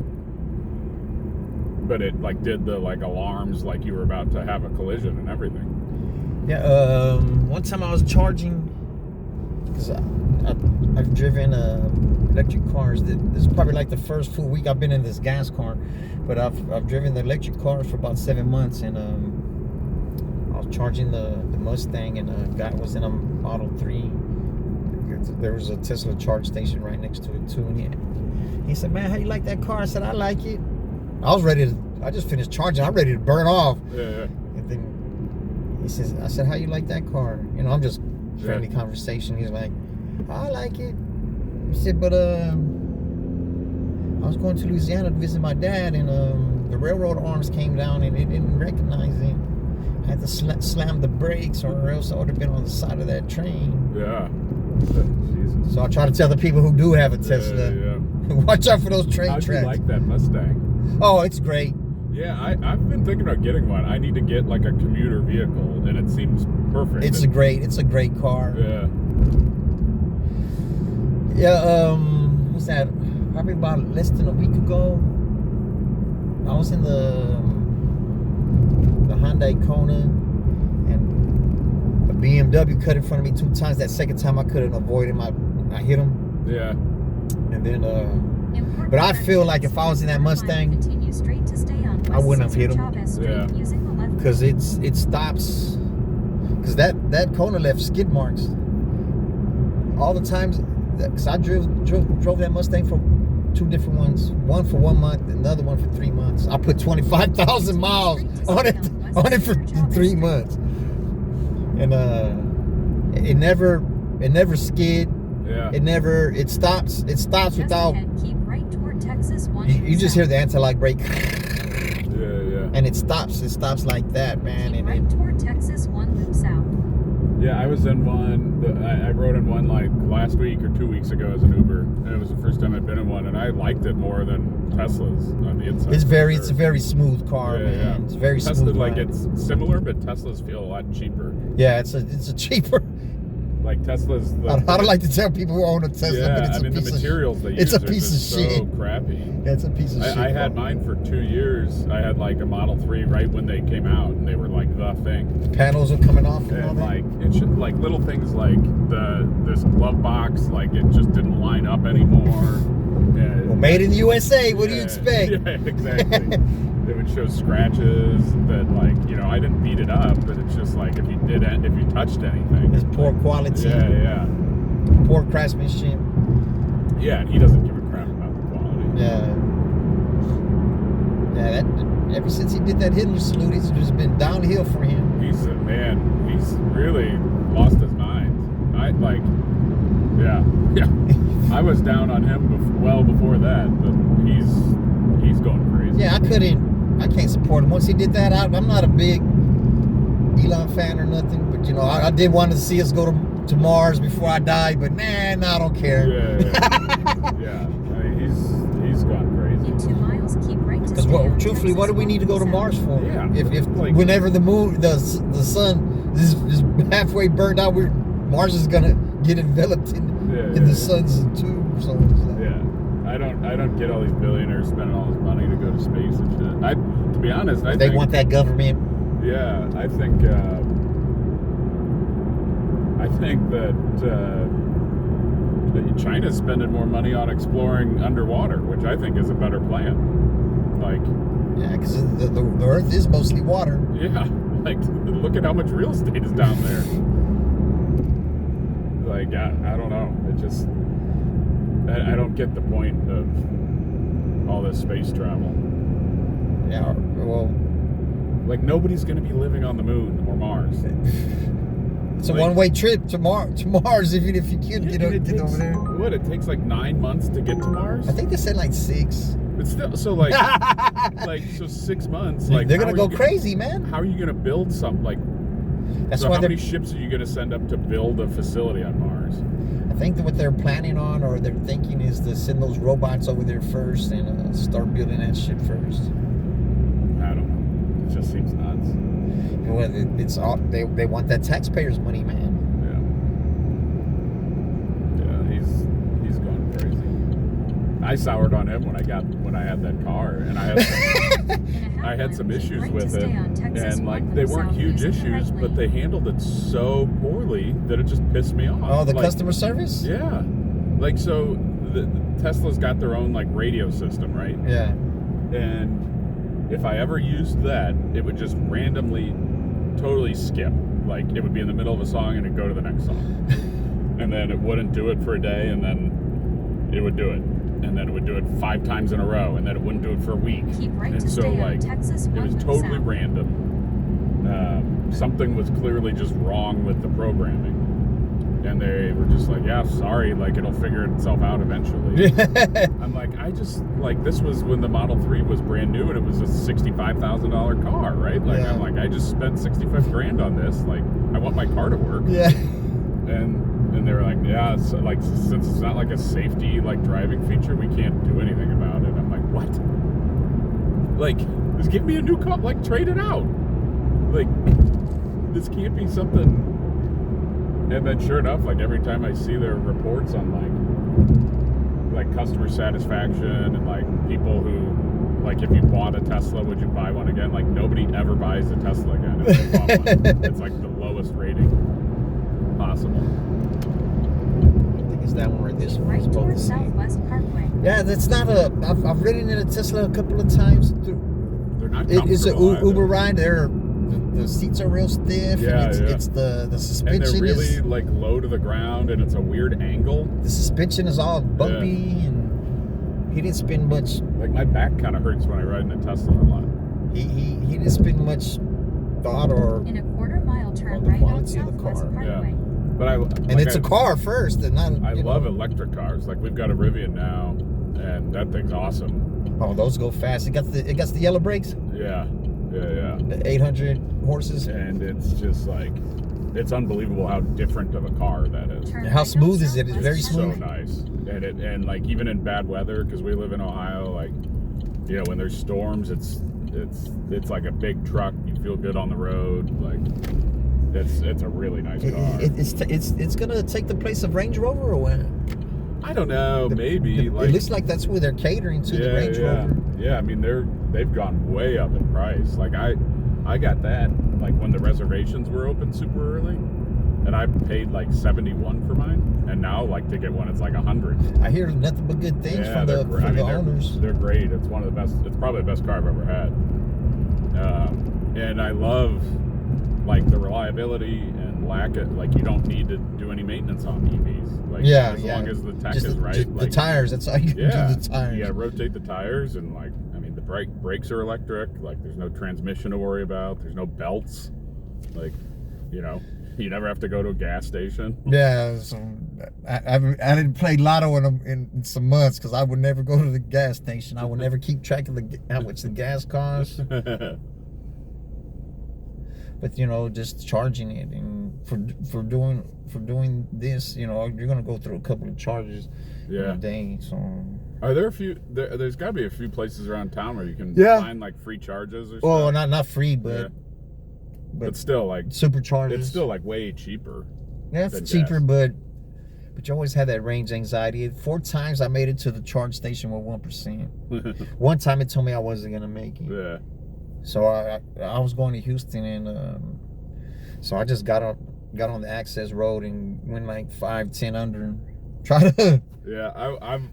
But it like did the like alarms, like you were about to have a collision and everything. Yeah. One time I was charging, because I've driven electric cars. This is probably like the first full week I've been in this gas car, but I've driven the electric cars for about 7 months, and I was charging the Mustang, and a guy was in a Model 3. There was a Tesla charge station right next to it too, and he said, "Man, how you like that car?" I said, "I like it." I just finished charging. I'm ready to burn off. Yeah. And then he says, I said, "How you like that car?" You know, I'm just friendly conversation. He's like, "I like it." He said, "But I was going to Louisiana to visit my dad, and the railroad arms came down, and it didn't recognize it. I had to slam the brakes, or else I would have been on the side of that train." Yeah. Jesus. So I try to tell the people who do have a Tesla, watch out for those train How'd tracks. you like that Mustang? Oh, it's great. Yeah, I've been thinking about getting one. I need to get like a commuter vehicle, and it seems perfect. It's a great car. Yeah. Yeah, what's that? Probably about less than a week ago, I was in the Hyundai Kona, and a BMW cut in front of me 2 times. That second time I couldn't avoid him. I hit him. Yeah. And then, but I feel like if I was in that Mustang, I wouldn't have hit him. Yeah. Because it stops. Because that Kona left skid marks. All the times, because I drove that Mustang for 2 different ones. One for 1 month, another one for 3 months. I put 25,000 miles on it for 3 months. And it never skid. Yeah. It stops without. Keep right toward Texas. You just hear the anti-lock brake. Yeah. And it stops like that, man. Keep And right toward Texas, 1 loop south. Yeah, I was in one. I rode in one like last week or 2 weeks ago as an Uber, and it was the first time I'd been in one, and I liked it more than Tesla's on the inside. it's a very smooth car, man. Yeah. It's very Tesla, smooth. like ride. it's similar, but Teslas feel a lot cheaper. Yeah, it's a cheaper. Like Tesla's. I don't like to tell people who own a Tesla, Yeah, but it's I mean a piece the materials they use. it's a are piece just of shit. So crappy. Yeah, it's a piece of shit. I had mine for 2 years. I had like a Model 3 right when they came out, and they were like the thing. Panels are coming off and all And that. like it should, like little things like this glove box, like it just didn't line up anymore. And, Well, made in the USA. What do you yeah, expect? Yeah, exactly. It would show scratches that, like, you know, I didn't beat it up, but it's just like if you touched anything, It's poor quality. Yeah. Poor craftsmanship. Yeah, and he doesn't give a crap about the quality. Yeah. That ever since he did that Hitler salute, it's just been downhill for him. He's a man. He's really lost his mind. I was down on him well before that, but he's going crazy. Yeah, I can't support him. Once he did that, I'm not a big Elon fan or nothing, but you know, I did want to see us go to Mars before I die, but man, I don't care. Yeah. I mean, he's gone crazy. In 2 miles, keep right to Because stay on truthfully, Texas what do we 1 need to go to south. Mars for? Yeah. If Like- whenever the moon, the sun is halfway burned out, Mars is gonna get enveloped in the sun's tube. So it's like, Yeah. I don't get all these billionaires spending all this money to go to space and shit. To be honest, I they think want that government. Yeah, I think that China's spending more money on exploring underwater, which I think is a better plan. Like, Yeah, because the Earth is mostly water. yeah, like look at how much real estate is down there. Like, I don't know. It just I don't get the point of all this space travel. Yeah, well, Like, nobody's going to be living on the moon or Mars. it's a Like- one-way trip to Mars, even if you could get And it takes, over there. what, it takes like 9 months to get to Mars? I think they said like 6. But still, so like, so 6 months. Like, they're how gonna are go you crazy, man. How are you gonna build something like? That's so why how they're. many ships are you gonna send up to build a facility on Mars? I think that what they're planning on, or they're thinking, is to send those robots over there first and start building that shit first. I don't know. It just seems nuts. Well, it's all they want that taxpayers' money, man. Yeah, he's gone crazy. I soured on him when I had that car, and I had some issues with it, and like they weren't huge issues, but they handled it so poorly that it just pissed me off. Oh, the Like, customer service? Yeah, like so the Tesla's got their own like radio system, right? Yeah. And if I ever used that, it would just randomly totally skip. Like it would be in the middle of a song and it'd go to the next song. And then it wouldn't do it for a day, and then it would do it. And then it would do it 5 times in a row, and then it wouldn't do it for a week. Keep right And to so stay on like Texas it was 1 loop totally south. random. Something was clearly just wrong with the programming. And they were just like, yeah, sorry, like it'll figure itself out eventually. I'm like, this was when the Model 3 was brand new and it was a $65,000 car, right? Like, Yeah. I'm like, I just spent 65 grand on this. Like, I want my car to work. Yeah. And they were like, yeah, it's like, since it's not like a safety, like, driving feature, we can't do anything about it. I'm like, what? Like, just give me a new car, like, trade it out. Like, this can't be something. And then sure enough, like every time I see their reports on like customer satisfaction and like people who, like, if you bought a Tesla, would you buy one again? Like nobody ever buys a Tesla again if they bought one. It's like the lowest rating possible. I think it's that one right this one. Right It's both the towards same. Southwest Parkway. Yeah, that's not a. I've ridden in a Tesla a couple of times. They're not It's an comfortable either. Uber ride. The seats are real stiff. Yeah, and yeah. It's the And suspension they're really is like low to the ground, and it's a weird angle. the suspension is all bumpy, and he didn't spend much. Like my back kind of hurts when I ride in a Tesla a lot. He didn't spend much thought or. In a quarter-mile On turn the right on quality of the Southwest car. Parkway. But And it's a car first, and not. I you know. love electric cars. Like we've got a Rivian now, and that thing's awesome. Oh, those go fast. It got the yellow brakes, Yeah. the 800 horses. And it's just like, it's unbelievable how different of a car that is. Turn How right smooth on is it? It's very Southwest So smooth. nice. And like even in bad weather, because we live in Ohio, like, you know, when there's storms, it's like a big truck. You feel good on the road. Like it's a really nice car. It's gonna take the place of Range Rover or what? I don't know, maybe. It like looks like that's where they're catering to, the Range Rover. Yeah, I mean they've gone way up in price. Like I got that like when the reservations were open super early, and I paid like $71 for mine, and now like to get one it's like $100. I hear nothing but good things from the owners. They're great. It's one of the best. It's probably the best car I've ever had. And I love like the reliability and lack of like you don't need to do any maintenance on EVs. Like as long as the tech Just is right. just like, the tires. That's all you can do. The tires. You gotta rotate the tires, and like, I mean, the brakes are electric. Like, there's no transmission to worry about. There's no belts. Like, you know, you never have to go to a gas station. Yeah, so I didn't play lotto in some months because I would never go to the gas station. I would never keep track of how much the gas costs. But you know, just charging it, and for doing this, you know, you're gonna go through a couple of charges in a day. So Are there a few? There's got to be a few places around town where you can find like free charges or well, stuff. not free, but but still like superchargers. It's still like way cheaper. Yeah, it's cheaper, but you always have that range anxiety. 4 times I made it to the charge station with 1%. One time it told me I wasn't gonna make it. Yeah. So I was going to Houston, and so I just got on the access road and went like 5-10 under and try to. Yeah,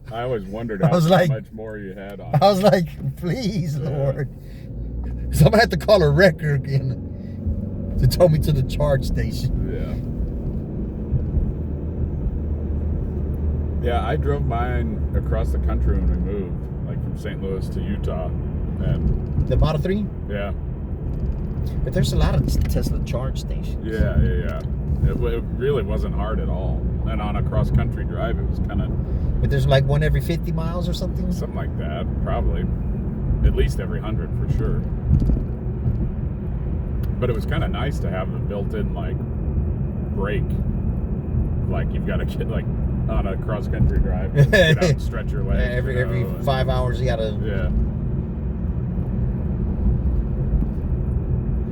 I always wondered I how was like- much more you had on. I was like, please, Lord. So I'm gonna have to call a wrecker again to tow me to the charge station. Yeah. Yeah, I drove mine across the country when we moved, like from St. Louis to Utah. And The Model 3? yeah, But there's a lot of Tesla charge stations. yeah. It really wasn't hard at all. And on a cross-country drive, it was kind of But there's like one every 50 miles or something. something like that, probably. At least every 100 for sure. But it was kind of nice to have a built-in, like, brake. Like, you've got to get, like, on a cross-country drive, get out and stretch your Yeah, legs. every you know, and- 5 hours you gotta. Yeah.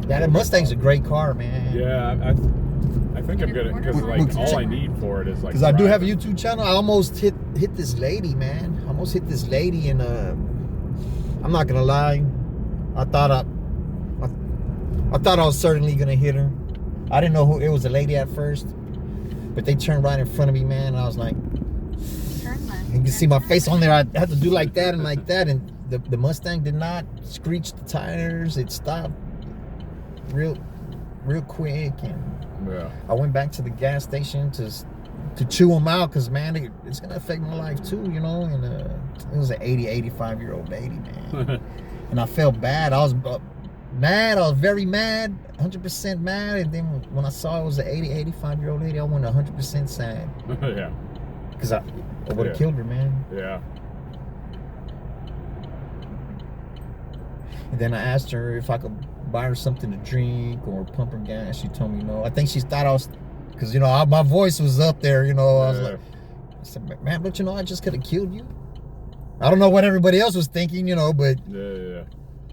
Yeah, that Mustang's a great car, man. Yeah, I think I'm gonna, because like all I need for it is like. Because I do have a driving. YouTube channel. I almost hit this lady, man. I almost hit this lady, and I'm not gonna lie. I thought I was certainly gonna hit her. I didn't know who it was, a lady at first, but they turned right in front of me, man. And I was like, Turn left. you can then see my turn face on there. right. I had to do like that and like that, and the Mustang did not screech the tires. It stopped real quick, and Yeah. I went back to the gas station to chew them out, because man, it's gonna affect my life too, you know. And it was an 85-year-old lady, man, and I felt bad. I was mad. I was very mad, 100% mad. And then when I saw it was an 85-year-old lady, I went 100% sad, Yeah. because I would have Yeah. killed her, man. Yeah. And then I asked her if I could buy her something to drink or pump her gas. She told me no. I think she thought I was, because you know my voice was up there. You know, I was like, I said, man, don't you know I just could have killed you? I don't know what everybody else was thinking, you know, but Yeah.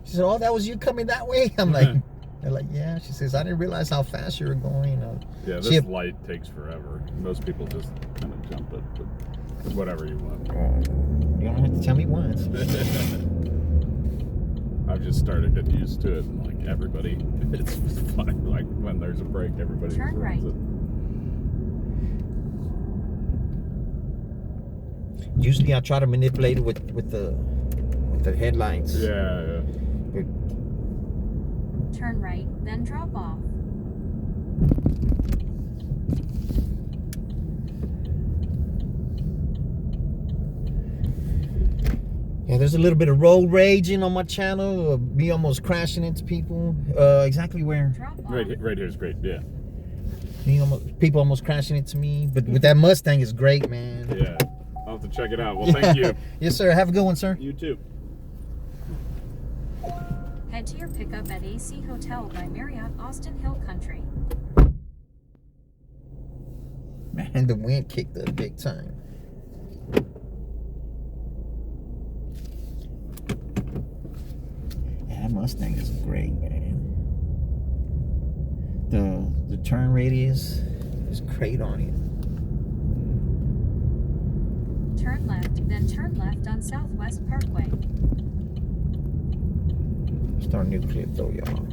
she said, oh, that was you coming that way? I'm like, they're like, yeah. She says, I didn't realize how fast you were going. Yeah. She This had- light takes forever. Most people just kind of jump it, but whatever you want. You don't have to tell me once. I've just started getting used to it, and like everybody, it's funny. Like when there's a break, everybody Turn just right. runs it. Usually I try to manipulate it with the headlights. Yeah. But Turn right, then drop off. yeah, there's a little bit of road raging on my channel. Me almost crashing into people. Exactly where? Drop off. Right here's great. Yeah. People almost crashing into me. But with that Mustang, it's great, man. Yeah. I'll have to check it out. Well, thank you. Yes, sir. Have a good one, sir. You too. Head to your pickup at AC Hotel by Marriott Austin Hill Country. Man, the wind kicked us big time. Yeah, that Mustang is great, man. The turn radius is great on it. Turn left, then turn left on Southwest Parkway. Start a new clip though, y'all.